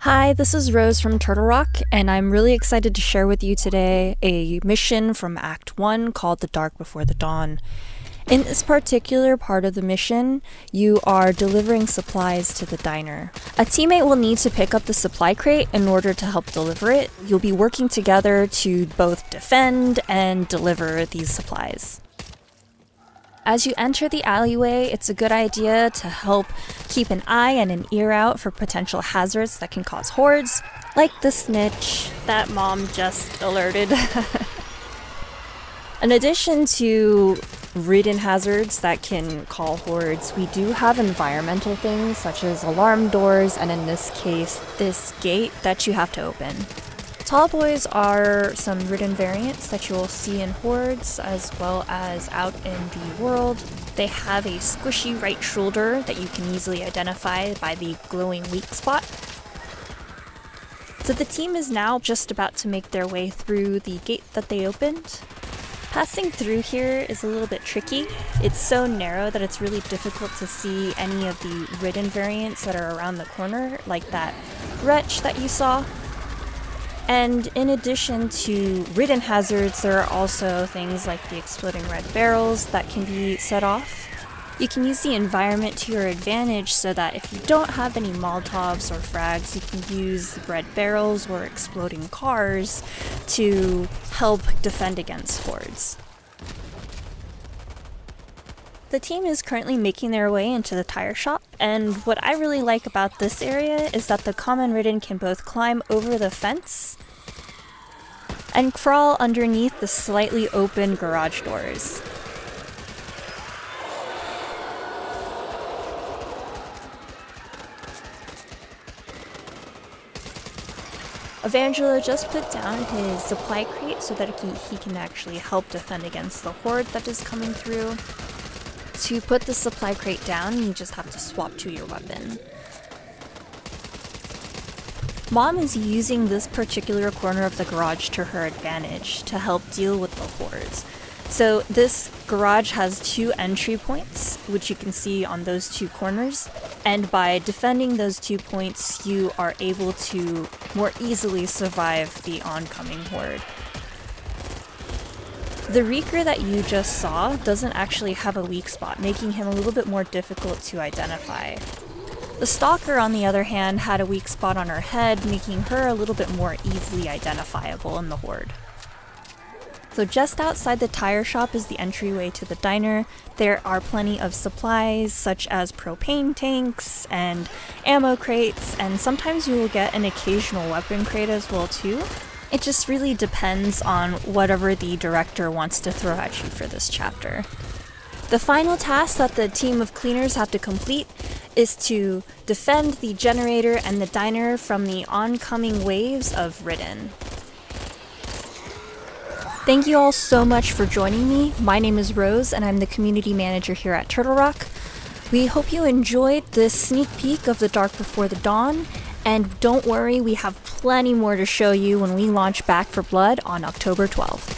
Hi, this is Rose from Turtle Rock, and I'm really excited to share with you today a mission from Act 1 called The Dark Before the Dawn. In this particular part of the mission, you are delivering supplies to the diner. A teammate will need to pick up the supply crate in order to help deliver it. You'll be working together to both defend and deliver these supplies. As you enter the alleyway, it's a good idea to help keep an eye and an ear out for potential hazards that can cause hordes, like the snitch that Mom just alerted. In addition to ridden hazards that can call hordes, we do have environmental things such as alarm doors, and in this case, this gate that you have to open. Tall boys are some ridden variants that you will see in hordes as well as out in the world. They have a squishy right shoulder that you can easily identify by the glowing weak spot. So the team is now just about to make their way through the gate that they opened. Passing through here is a little bit tricky. It's so narrow that it's really difficult to see any of the ridden variants that are around the corner, like that wretch that you saw. And in addition to ridden hazards, there are also things like the exploding red barrels that can be set off. You can use the environment to your advantage so that if you don't have any Molotovs or frags, you can use red barrels or exploding cars to help defend against hordes. The team is currently making their way into the tire shop, and what I really like about this area is that the common ridden can both climb over the fence and crawl underneath the slightly open garage doors. Evangelo just put down his supply crate so that he can actually help defend against the horde that is coming through. To put the supply crate down, you just have to swap to your weapon. Mom is using this particular corner of the garage to her advantage to help deal with the hordes. So this garage has two entry points, which you can see on those two corners, and by defending those 2 points, you are able to more easily survive the oncoming horde. The Reeker that you just saw doesn't actually have a weak spot, making him a little bit more difficult to identify. The Stalker, on the other hand, had a weak spot on her head, making her a little bit more easily identifiable in the horde. So just outside the tire shop is the entryway to the diner. There are plenty of supplies such as propane tanks and ammo crates, and sometimes you will get an occasional weapon crate as well too. It just really depends on whatever the director wants to throw at you for this chapter. The final task that the team of cleaners have to complete is to defend the generator and the diner from the oncoming waves of ridden. Thank you all so much for joining me. My name is Rose, and I'm the community manager here at Turtle Rock. We hope you enjoyed this sneak peek of The Dark Before the Dawn, and don't worry, we have plenty more to show you when we launch Back for Blood on October 12th.